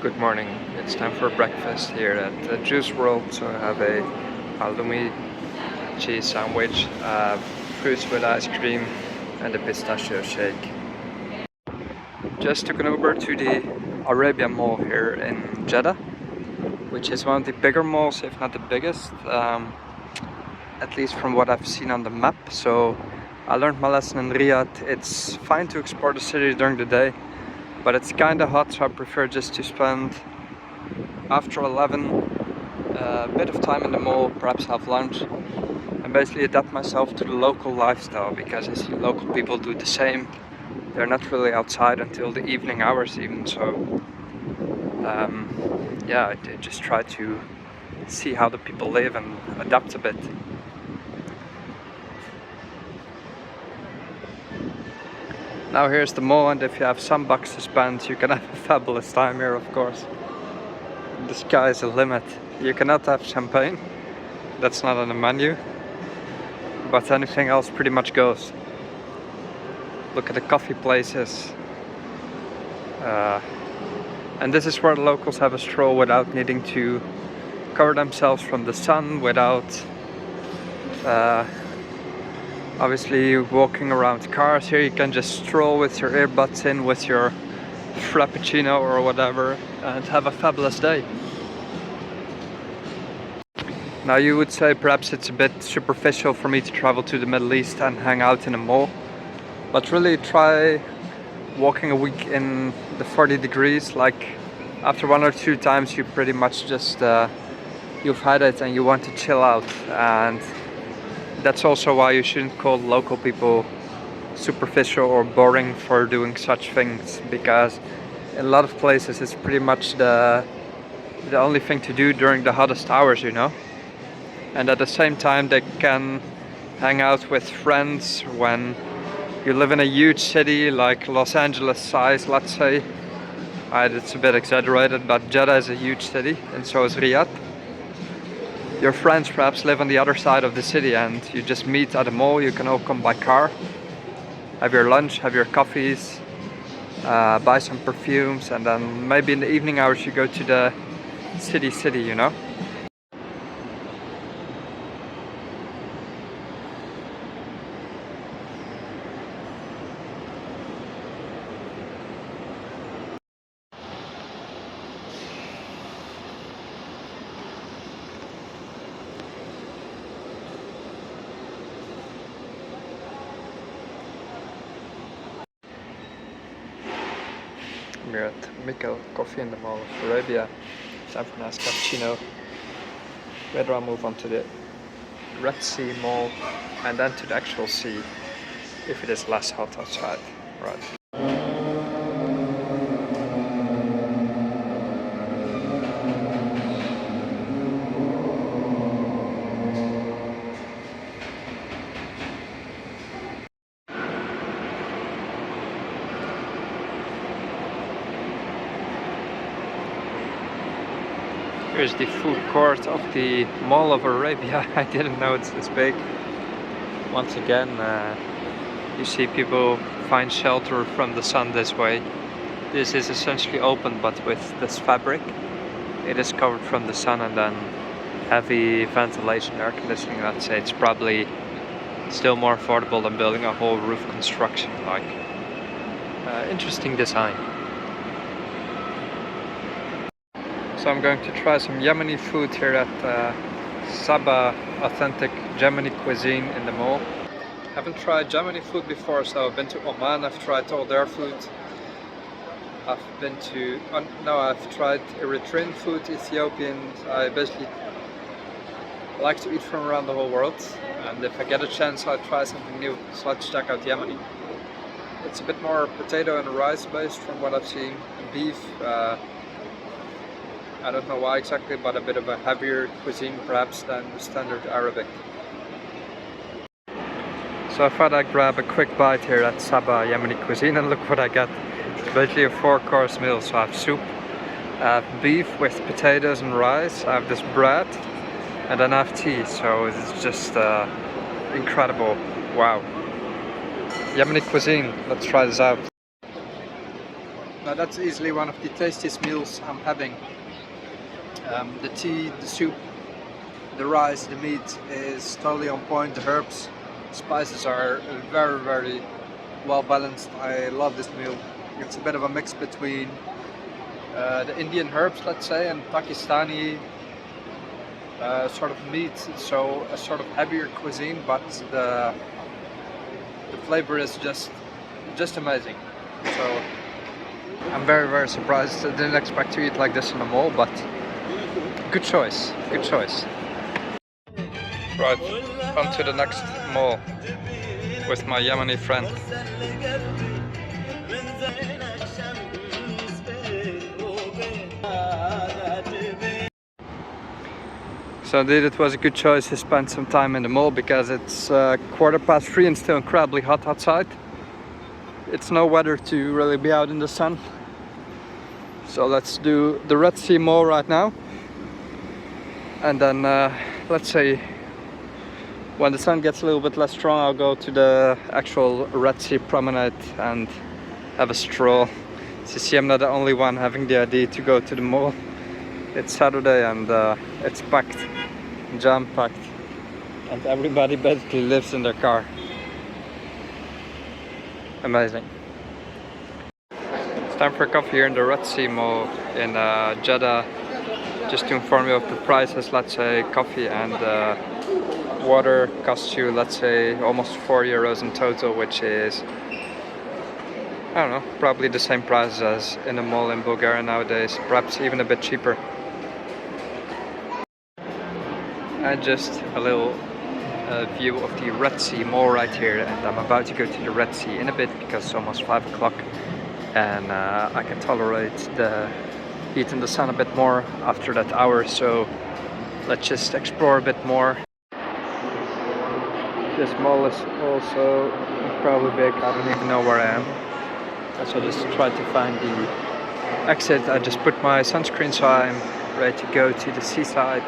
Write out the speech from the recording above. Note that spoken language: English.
Good morning. It's time for breakfast here at the Juice World. So I have a halloumi cheese sandwich, fruits with ice cream, and a pistachio shake. Just took an Uber to the Arabia Mall here in Jeddah, which is one of the bigger malls, if not the biggest, at least from what I've seen on the map. So I learned my lesson in Riyadh. It's fine to explore the city during the day, but it's kind of hot, so I prefer just to spend after 11 a bit of time in the mall, perhaps have lunch, and basically adapt myself to the local lifestyle, because I see local people do the same. They're not really outside until the evening hours even, so yeah, I just try to see how the people live and adapt a bit. Now here's the mall, and if you have some bucks to spend, you can have a fabulous time here, of course. The sky is the limit. You cannot have champagne, that's not on the menu, but anything else pretty much goes. Look at the coffee places. And this is where the locals have a stroll without needing to cover themselves from the sun, without obviously walking around cars. Here you can just stroll with your earbuds in, with your frappuccino or whatever, and have a fabulous day. Now you would say perhaps it's a bit superficial for me to travel to the Middle East and hang out in a mall, but really try walking a week in the 40 degrees. Like after 1 or 2 times you pretty much just you've had it and you want to chill out. And that's also why you shouldn't call local people superficial or boring for doing such things, because in a lot of places it's pretty much the only thing to do during the hottest hours, you know. And at the same time they can hang out with friends when you live in a huge city like Los Angeles size, let's say. It's a bit exaggerated, but Jeddah is a huge city, and so is Riyadh. Your friends perhaps live on the other side of the city, and you just meet at a mall. You can all come by car, have your lunch, have your coffees, buy some perfumes, and then maybe in the evening hours you go to the city, you know. We're at Mikkel Coffee in the Mall of Arabia. Time for a nice cappuccino. Later I'll move on to the Red Sea Mall and then to the actual sea if it is less hot outside. Right. Here's the food court of the Mall of Arabia. I didn't know it's this big. Once again, you see people find shelter from the sun this way. This is essentially open, but with this fabric. It is covered from the sun, and then heavy ventilation, air conditioning. I'd say it's probably still more affordable than building a whole roof construction. Like, interesting design. So I'm going to try some Yemeni food here at Sabah, authentic Yemeni cuisine in the mall. Haven't tried Yemeni food before, so I've been to Oman, I've tried all their food. I've been to, I've tried Eritrean food, Ethiopian. I basically like to eat from around the whole world, and if I get a chance I'll try something new. So let's check out Yemeni. It's a bit more potato and rice based from what I've seen, and beef. I don't know why exactly, but a bit of a heavier cuisine perhaps than the standard Arabic. So I thought I'd grab a quick bite here at Sabah Yemeni cuisine, and look what I got. It's basically a 4-course meal. So I have soup, I have beef with potatoes and rice, I have this bread, and then I have tea. So it's just incredible. Wow. Yemeni cuisine, let's try this out. Now that's easily one of the tastiest meals I'm having. The tea, the soup, the rice, the meat is totally on point. The herbs, spices are very, very well balanced. I love this meal. It's a bit of a mix between the Indian herbs, let's say, and Pakistani sort of meat. So a sort of heavier cuisine, but the flavor is just amazing. So I'm very, very surprised. I didn't expect to eat like this in a mall, but good choice, good choice. Right, on to the next mall with my Yemeni friend. So indeed it was a good choice to spend some time in the mall because it's 3:15 and still incredibly hot outside. It's no weather to really be out in the sun. So let's do the Red Sea Mall right now. And then let's say when the sun gets a little bit less strong, I'll go to the actual Red Sea promenade and have a stroll. So you see, I'm not the only one having the idea to go to the mall. It's Saturday and it's packed, jam-packed, and everybody basically lives in their car. Amazing. It's time for coffee here in the Red Sea Mall in Jeddah. Just to inform you of the prices, let's say coffee and water costs you, let's say, almost €4 in total, which is, I don't know, probably the same price as in a mall in Bulgaria nowadays, perhaps even a bit cheaper. And just a little view of the Red Sea Mall right here, and I'm about to go to the Red Sea in a bit because it's almost 5 o'clock and I can tolerate the heat in the sun a bit more after that hour, so let's just explore a bit more. This mall is also probably big, I don't even know where I am. So I just tried to find the exit. I just put my sunscreen so I'm ready to go to the seaside.